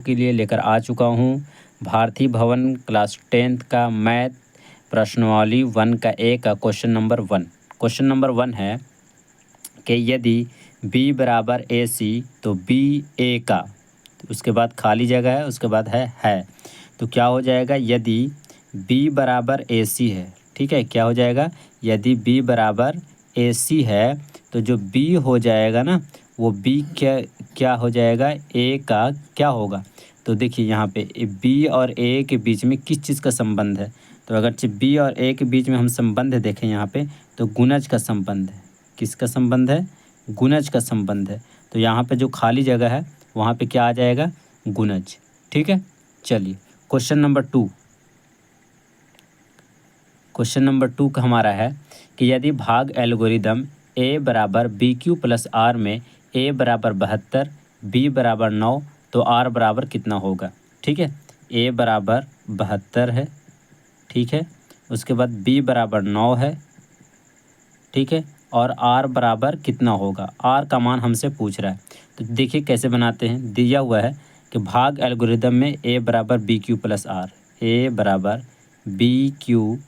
के लिए लेकर आ चुका हूँ भारती भवन क्लास 10th का मैथ प्रश्नावली 1 का ए का क्वेश्चन नंबर 1। क्वेश्चन नंबर 1 है कि यदि b बराबर ए सी तो b a का, तो उसके बाद खाली जगह है, उसके बाद है तो क्या हो जाएगा? यदि b बराबर ए सी है, ठीक है, क्या हो जाएगा? यदि b बराबर ए सी है तो जो b हो जाएगा ना, वो b क्या क्या हो जाएगा? a का क्या होगा? तो देखिए यहाँ पे b और a के बीच में किस चीज़ का संबंध है? तो अगर b और a के बीच में हम संबंध देखें यहाँ पे, तो गुणज का संबंध है। किसका संबंध है? गुणज का संबंध है। तो यहाँ पे जो खाली जगह है वहाँ पे क्या आ जाएगा? गुणज। ठीक है, चलिए क्वेश्चन नंबर 2। क्वेश्चन नंबर 2 का हमारा है कि यदि भाग एल्गोरिदम a बराबर बी क्यू प्लस आर में a बराबर 72, b बराबर 9 तो r बराबर कितना होगा? ठीक है, a बराबर 72 है, ठीक है, उसके बाद b बराबर 9 है, ठीक है, और r बराबर कितना होगा? r का मान हमसे पूछ रहा है। तो देखिए कैसे बनाते हैं। दिया हुआ है कि भाग एल्गोरिदम में a बराबर b q plus r, a बराबर बी क्यू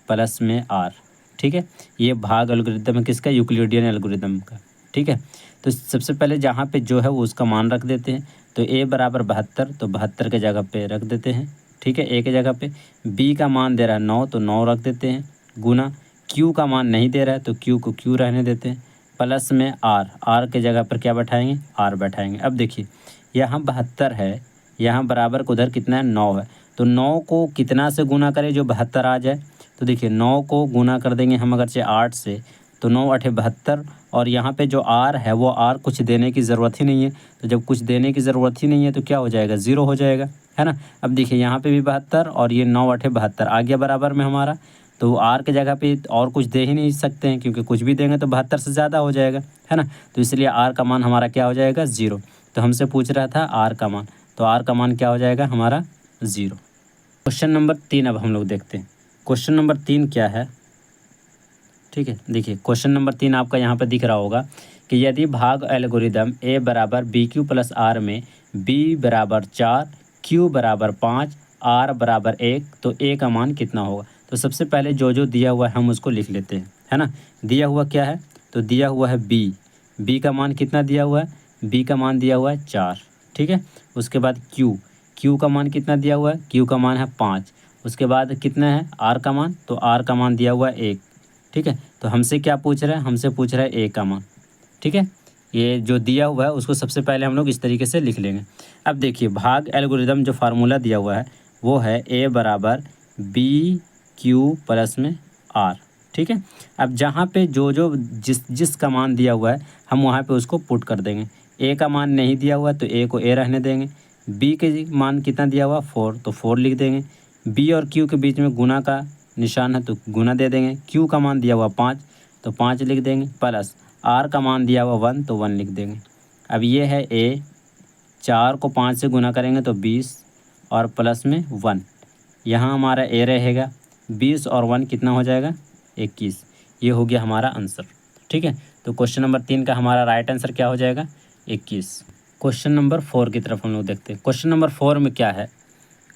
प्लस में आर, ठीक है, ये भाग एल्गोरिदम है किसका? यूक्लिडियन एल्गोरिदम का। ठीक है, तो सबसे पहले जहाँ पे जो है वो उसका मान रख देते हैं। तो a बराबर 72, तो 72 के जगह पे रख देते हैं, ठीक है, a के जगह पे। b का मान दे रहा है 9, तो 9 रख देते हैं, गुना q का मान नहीं दे रहा है तो q को q रहने देते हैं, प्लस में r के जगह पर क्या बैठाएंगे? r बैठाएंगे। अब देखिए यहाँ 72 है, यहाँ बराबर को उधर कितना है? 9 है। तो 9 को कितना से गुना करें जो 72 आ जाए? तो देखिए 9 को गुना कर देंगे हम अगरचे 8 से, तो 9 8 72, और यहाँ पे जो r है वो r कुछ देने की ज़रूरत ही नहीं है। तो जब कुछ देने की ज़रूरत ही नहीं है तो क्या हो जाएगा? 0 हो जाएगा, है ना। अब देखिए यहाँ पे भी 72 और ये 9 8 72 आ गया बराबर में हमारा। तो r के जगह पे और कुछ दे ही नहीं सकते हैं, क्योंकि कुछ भी देंगे तो 72 से ज़्यादा हो जाएगा, है ना। तो इसलिए r का मान हमारा क्या हो जाएगा? 0। तो हमसे पूछ रहा था r का मान, तो r का मान क्या हो जाएगा हमारा? 0। क्वेश्चन नंबर 3 अब हम लोग देखते हैं। क्वेश्चन नंबर 3 क्या है? ठीक है, देखिए क्वेश्चन नंबर 3 आपका यहाँ पर दिख रहा होगा कि यदि भाग एल्गोरिदम a बराबर बी क्यू प्लस आर में b बराबर 4, q बराबर 5, r बराबर 1 तो a का मान कितना होगा? तो सबसे पहले जो जो दिया हुआ है हम उसको लिख लेते हैं, है ना। दिया हुआ क्या है? तो दिया हुआ है b का मान कितना दिया हुआ है? b का मान दिया हुआ है 4, ठीक है। उसके बाद q का मान कितना दिया हुआ है? q का मान है 5। उसके बाद कितना है? r का मान, तो r का मान दिया हुआ है 1, ठीक है। तो हमसे क्या पूछ रहा है? हमसे पूछ रहा है ए का मान, ठीक है। ये जो दिया हुआ है उसको सबसे पहले हम लोग इस तरीके से लिख लेंगे। अब देखिए भाग एल्गोरिदम जो फार्मूला दिया हुआ है वो है ए बराबर बी क्यू प्लस में आर, ठीक है। अब जहाँ पे जो जो जिस का मान दिया हुआ है हम वहाँ पे उसको पुट कर देंगे। ए का मान नहीं दिया हुआ तो ए को ए रहने देंगे। बी के मान कितना दिया हुआ? 4, तो 4 लिख देंगे। बी और क्यू के बीच में गुना का निशान है तो गुना दे देंगे। क्यू का मान दिया हुआ 5, तो 5 लिख देंगे, प्लस आर का मान दिया हुआ 1, तो 1 लिख देंगे। अब ये है ए, 4 को 5 से गुना करेंगे तो 20 और प्लस में 1, यहाँ हमारा ए रहेगा। 20 और 1 कितना हो जाएगा? 21। ये हो गया हमारा आंसर, ठीक है। तो क्वेश्चन नंबर 3 का हमारा राइट आंसर क्या हो जाएगा? 21। क्वेश्चन नंबर 4 की तरफ हम लोग देखते हैं। क्वेश्चन नंबर 4 में क्या है?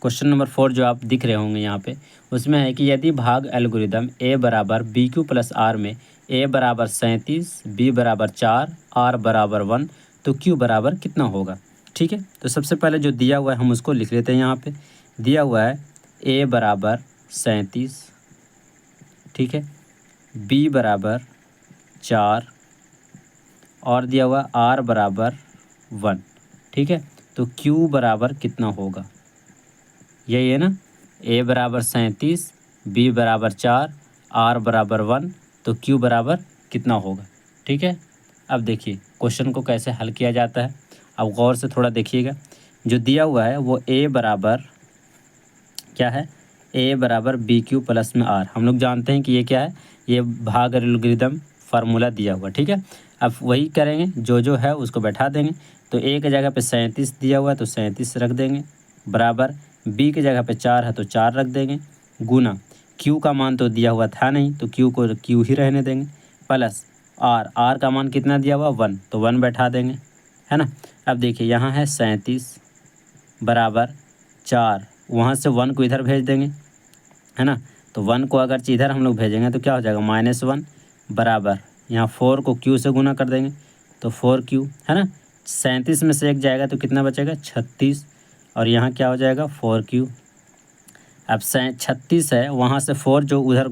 क्वेश्चन नंबर 4 जो आप दिख रहे होंगे यहाँ पे, उसमें है कि यदि भाग एल्गोरिदम a बराबर बी क्यू प्लस आर में a बराबर 37, b बराबर 4, r बराबर 1 तो q बराबर कितना होगा? ठीक है, तो सबसे पहले जो दिया हुआ है हम उसको लिख लेते हैं। यहाँ पे दिया हुआ है a बराबर 37, ठीक है, b बराबर 4 और दिया हुआ r बराबर 1, ठीक है। तो q बराबर कितना होगा? यही है ना, a बराबर 37, b बराबर 4, r बराबर 1 तो q बराबर कितना होगा? ठीक है। अब देखिए क्वेश्चन को कैसे हल किया जाता है, अब गौर से थोड़ा देखिएगा। जो दिया हुआ है वो a बराबर क्या है? a बराबर बी क्यू प्लस में आर, हम लोग जानते हैं कि ये क्या है? ये भाग एल्गोरिदम फार्मूला दिया हुआ, ठीक है। अब वही करेंगे, जो जो है उसको बैठा देंगे। तो a की जगह पे 37 दिया हुआ है तो 37 रख देंगे, बराबर b की जगह पे 4 है तो 4 रख देंगे, गुना q का मान तो दिया हुआ था नहीं तो q को q ही रहने देंगे, प्लस r का मान कितना दिया हुआ? 1, तो 1 बैठा देंगे, है ना। अब देखिए यहाँ है 37, बराबर 4, वहाँ से 1 को इधर भेज देंगे, है ना। तो 1 को अगर इधर हम लोग भेजेंगे तो क्या हो जाएगा -1 बराबर यहाँ 4 को q से गुना कर देंगे तो 4q, है ना। 37 में से 1 जाएगा तो कितना बचेगा 36, और यहाँ क्या हो जाएगा 4q। अब 36 है, वहाँ से 4 जो उधर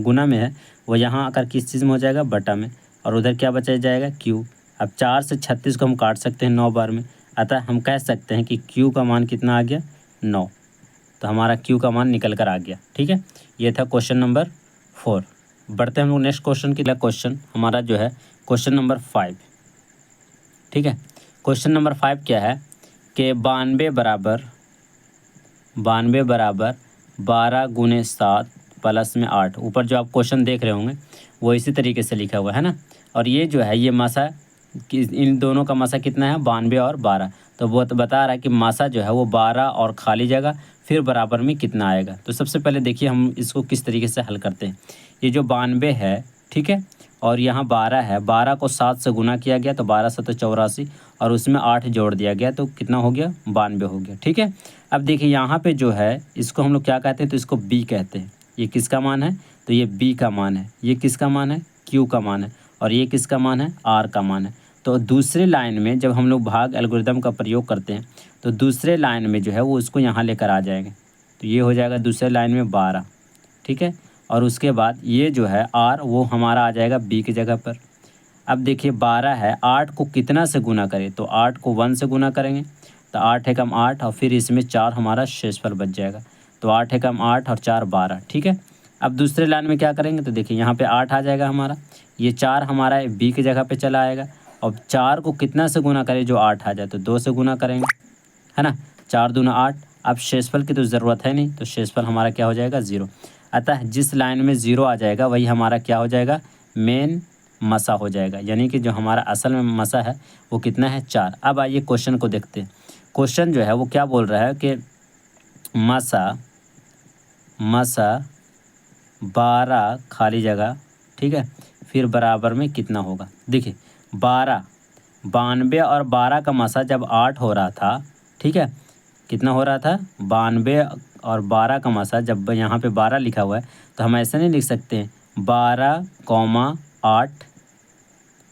गुना में है वो यहाँ आकर किस चीज़ में हो जाएगा बटा में, और उधर क्या बचा जाएगा q। अब 4 से 36 को हम काट सकते हैं 9 बार में, अतः हम कह सकते हैं कि q का मान कितना आ गया 9। तो हमारा q का मान निकल कर आ गया। ठीक है, ये था क्वेश्चन नंबर 4। बढ़ते हैं हम लोग नेक्स्ट क्वेश्चन की। क्वेश्चन हमारा जो है क्वेश्चन नंबर 5। ठीक है, क्वेश्चन नंबर 5 क्या है कि 92 बराबर 12 गुने 7 प्लस में 8। ऊपर जो आप क्वेश्चन देख रहे होंगे वो इसी तरीके से लिखा हुआ है ना। और ये जो है ये मासा कि इन दोनों का मासा कितना है 92 और 12। तो वो तो बता रहा है कि मासा जो है वो 12 और खाली जगह फिर बराबर में कितना आएगा। तो सबसे पहले देखिए हम इसको किस तरीके से हल करते हैं। ये जो 92 है, ठीक है, और यहाँ 12 है, 12 को 7 से गुना किया गया तो 12 7 84, और उसमें 8 जोड़ दिया गया तो कितना हो गया 92 हो गया। ठीक है, अब देखिए यहाँ पे जो है इसको हम लोग क्या कहते हैं, तो इसको b कहते हैं। ये किसका मान है, तो ये b का मान है। ये किसका मान है, q का मान है। और ये किसका मान है, r का मान है। तो दूसरे लाइन में जब हम लोग भाग एल्गोरिदम का प्रयोग करते हैं तो दूसरे लाइन में जो है वो उसको यहाँ लेकर आ जाएंगे। तो ये हो जाएगा दूसरे लाइन में 12। ठीक है, और उसके बाद ये जो है r वो हमारा आ जाएगा b की जगह पर। अब देखिए 12 है, 8 को कितना से गुना करें, तो 8 को 1 से गुना करेंगे तो 8 है कम 8, और फिर इसमें 4 हमारा शेषफल बच जाएगा। तो 8 है कम 8 और 4 12। ठीक है, अब दूसरे लाइन में क्या करेंगे, तो देखिए यहाँ पे 8 आ जाएगा हमारा, ये 4 हमारा b की जगह पे चला आएगा। और 4 को कितना से गुना करें जो 8 आ जाए, तो 2 से गुना करेंगे, है ना। 4 दूना 8। अब शेषफल की तो ज़रूरत है नहीं, तो शेषफल हमारा क्या हो जाएगा 0। अतः जिस लाइन में 0 आ जाएगा वही हमारा क्या हो जाएगा मेन मसा हो जाएगा, यानी कि जो हमारा असल में मसा है वो कितना है 4। अब आइए क्वेश्चन को देखते हैं। क्वेश्चन जो है वो क्या बोल रहा है कि मसा 12 खाली जगह, ठीक है, फिर बराबर में कितना होगा। देखिए 92 और 12 का मसा जब 8 हो रहा था, ठीक है, कितना हो रहा था 92 और 12 का मसा, जब यहाँ पे 12 लिखा हुआ है तो हम ऐसे नहीं लिख सकते हैं 12,8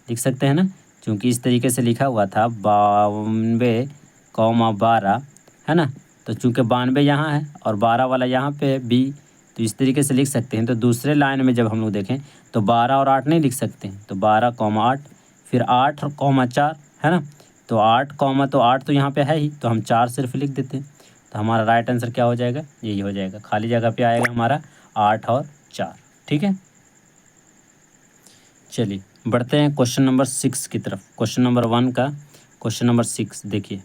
लिख सकते हैं ना, क्योंकि इस तरीके से लिखा हुआ था 92,12, है ना। तो चूँकि 92 यहाँ है और 12 वाला यहाँ पे है b, तो इस तरीके से लिख सकते हैं। तो दूसरे लाइन में जब हम लोग देखें तो 12 और 8 नहीं लिख सकते हैं, तो 12,8 फिर 8 और 4, है ना। तो 8 तो 8 तो यहाँ पे है ही, तो हम 4 सिर्फ लिख देते हैं। तो हमारा राइट आंसर क्या हो जाएगा, यही हो जाएगा। खाली जगह पे आएगा हमारा 8 और 4। ठीक है, चलिए बढ़ते हैं क्वेश्चन नंबर 6 की तरफ। क्वेश्चन नंबर 1 का क्वेश्चन नंबर 6 देखिए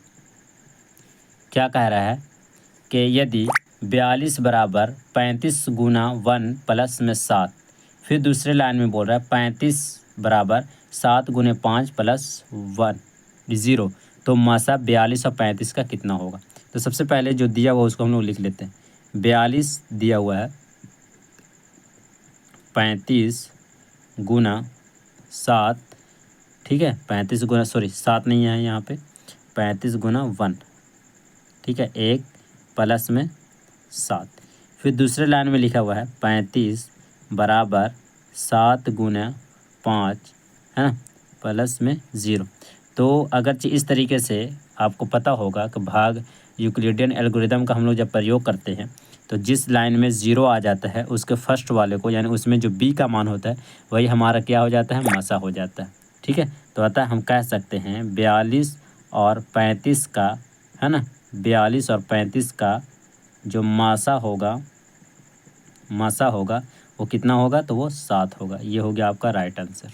क्या कह रहा है कि यदि 42 बराबर 35 गुना 1 प्लस में 7, फिर दूसरे लाइन में बोल रहा है 35 बराबर 7 गुने 5 प्लस 1 0, तो मासा 42 और 35 का कितना होगा। तो सबसे पहले जो दिया हुआ उसको हम लोग लिख लेते हैं। 42 दिया हुआ है, 35 गुना 7, ठीक है, 35 गुना 7 नहीं है यहाँ पे, 35 गुना 1, ठीक है, 1 प्लस में 7। फिर दूसरे लाइन में लिखा हुआ है 35 बराबर 7 गुना 5, है ना, प्लस में 0। तो अगर इस तरीके से आपको पता होगा कि भाग यूक्लिडियन एल्गोरिदम का हम लोग जब प्रयोग करते हैं तो जिस लाइन में 0 आ जाता है उसके फर्स्ट वाले को, यानी उसमें जो b का मान होता है वही हमारा क्या हो जाता है मसा हो जाता है। ठीक है, तो अतः हम कह सकते हैं 42 और 35 का, है ना, 42 और 35 का जो मासा होगा वो कितना होगा, तो वो 7 होगा। ये हो गया आपका राइट आंसर।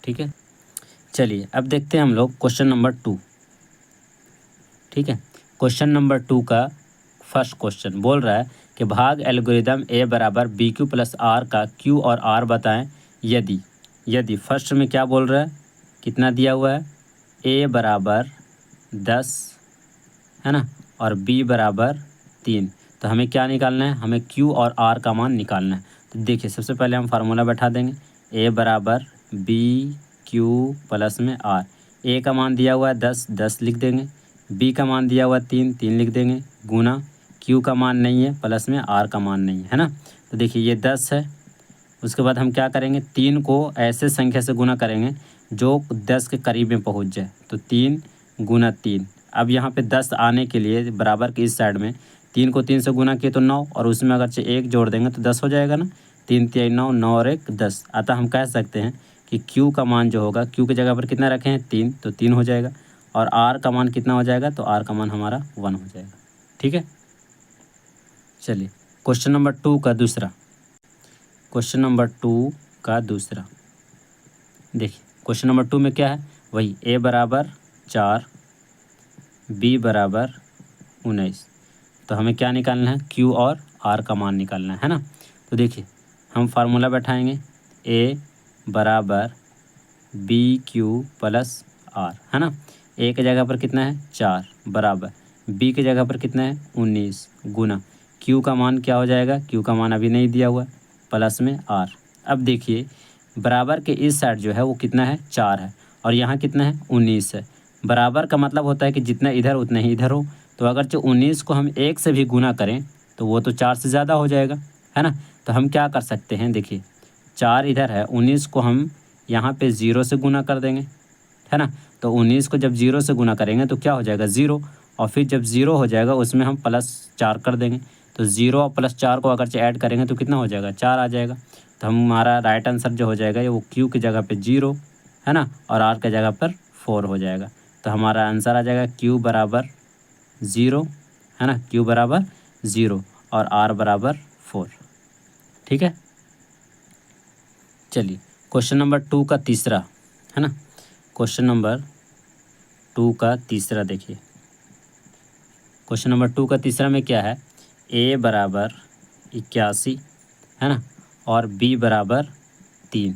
ठीक है, चलिए अब देखते हैं हम लोग क्वेश्चन नंबर 2। ठीक है, क्वेश्चन नंबर 2 का फर्स्ट क्वेश्चन बोल रहा है कि भाग एल्गोरिदम a बराबर BQ प्लस R का Q और R बताएं यदि फर्स्ट में क्या बोल रहा है, कितना दिया हुआ है, a बराबर 10, है ना, और b बराबर 3। तो हमें क्या निकालना है, हमें q और r का मान निकालना है। तो देखिए सबसे पहले हम फार्मूला बैठा देंगे, a बराबर b q प्लस में r। a का मान दिया हुआ है 10 लिख देंगे, बी का मान दिया हुआ 3, 3 लिख देंगे, गुना क्यू का मान नहीं है, प्लस में आर का मान नहीं है ना। तो देखिए ये 10 है। उसके बाद हम क्या करेंगे, 3 को ऐसे संख्या से गुना करेंगे जो 10 के करीब में पहुंच जाए। तो 3 गुना 3। अब यहाँ पे 10 आने के लिए बराबर के इस साइड में 3 को 3 से गुना किए तो 9, और उसमें अगर 1 जोड़ देंगे तो 10 हो जाएगा ना। 3 3 9, 9 और 1 10। अतः हम कह सकते हैं कि Q का मान जो होगा, Q की जगह पर कितना रखे हैं 3, तो 3 हो जाएगा। और R का मान कितना हो जाएगा, तो R का मान हमारा 1 हो जाएगा। ठीक है, चलिए क्वेश्चन नंबर 2 का दूसरा। क्वेश्चन नंबर 2 का दूसरा देखिए, क्वेश्चन नंबर 2 में क्या है, वही a बराबर 4, b बराबर 19। तो हमें क्या निकालना है, Q और R का मान निकालना है ना। तो देखिए हम फार्मूला बैठाएंगे, a बराबर बी क्यू प्लस आर, है ना। a की जगह पर कितना है 4, बराबर b की जगह पर कितना है 19, गुना q का मान क्या हो जाएगा, q का मान अभी नहीं दिया हुआ, प्लस में r। अब देखिए बराबर के इस साइड जो है वो कितना है 4 है, और यहाँ कितना है 19 है। बराबर का मतलब होता है कि जितना इधर उतना ही इधर हो। तो अगर जो 19 को हम 1 से भी गुना करें तो वो तो 4 से ज़्यादा हो जाएगा, है ना। तो हम क्या कर सकते हैं, देखिए 4 इधर है, 19 को हम यहाँ पे 0 से गुना कर देंगे, है ना। तो 19 को जब 0 से गुना करेंगे तो क्या हो जाएगा 0, और फिर जब 0 हो जाएगा उसमें हम +4 कर देंगे। तो 0 और +4 को अगर ऐड करेंगे तो कितना हो जाएगा 4 आ जाएगा। तो हमारा राइट आंसर जो हो जाएगा ये वो Q की जगह पे 0, है ना, और R की जगह पर 4 हो जाएगा। तो हमारा आंसर आ जाएगा Q बराबर 0, है ना, Q बराबर 0 और R बराबर 4। ठीक है, चलिए क्वेश्चन नंबर 2 का तीसरा, है ना। क्वेश्चन नंबर 2 का तीसरा देखिए, क्वेश्चन नंबर 2 का तीसरा में क्या है, a बराबर 81, है ना, और b बराबर 3।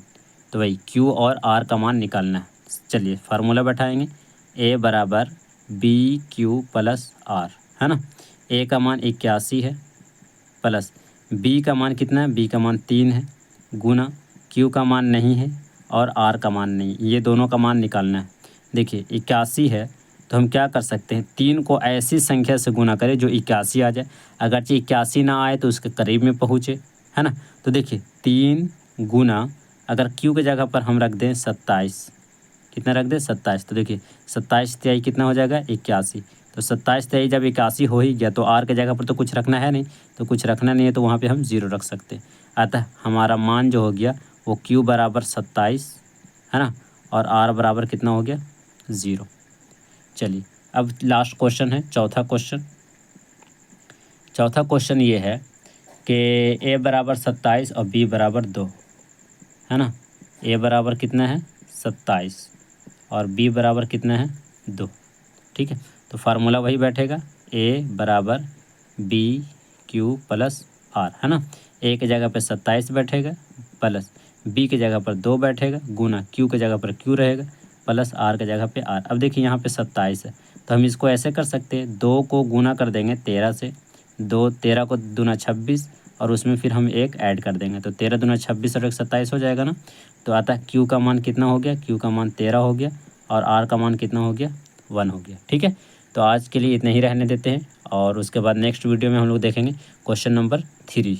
तो भाई Q और R का मान निकालना है। चलिए फार्मूला बैठाएंगे, a बराबर बी क्यू प्लस आर, है ना। a का मान 81 है, प्लस b का मान कितना है, b का मान 3 है, गुना Q का मान नहीं है और R का मान नहीं, ये दोनों का मान निकालना है। देखिए 81 है तो हम क्या कर सकते हैं, 3 को ऐसी संख्या से गुना करें जो 81 आ जाए। अगर 81 ना आए तो उसके करीब में पहुँचे, है ना। तो देखिए 3 गुना, अगर Q की जगह पर हम रख दें 27, कितना रख दें 27, तो देखिए 27 तिहाई कितना हो जाएगा 81। तो 27 तिहाई जब 81 हो ही गया तो R की जगह पर तो कुछ रखना है नहीं, तो कुछ रखना नहीं है तो वहाँ पे हम 0 रख सकते हैं। अतः हमारा मान जो हो गया वो Q बराबर 27, है ना, और R बराबर कितना हो गया 0। चलिए अब लास्ट क्वेश्चन है, चौथा क्वेश्चन। चौथा क्वेश्चन ये है कि a बराबर 27 और b बराबर 2, है ना। a बराबर कितना है 27 और b बराबर कितना है 2। ठीक है, तो फार्मूला वही बैठेगा, a बराबर बी क्यू प्लस आर, है ना। a की जगह पे 27 बैठेगा, प्लस b की जगह पर 2 बैठेगा, गुना q की जगह पर q रहेगा, प्लस r की जगह पे r। अब देखिए यहाँ पे 27 है तो हम इसको ऐसे कर सकते हैं, 2 को गुना कर देंगे 13 से, 2 13 को दूना 26, और उसमें फिर हम 1 ऐड कर देंगे तो 13 दूना 26 और 1 27 हो जाएगा ना। तो अतः Q का मान कितना हो गया, Q का मान 13 हो गया और R का मान कितना हो गया 1 हो गया। ठीक है, तो आज के लिए इतना ही रहने देते हैं, और उसके बाद नेक्स्ट वीडियो में हम लोग देखेंगे क्वेश्चन नंबर 3।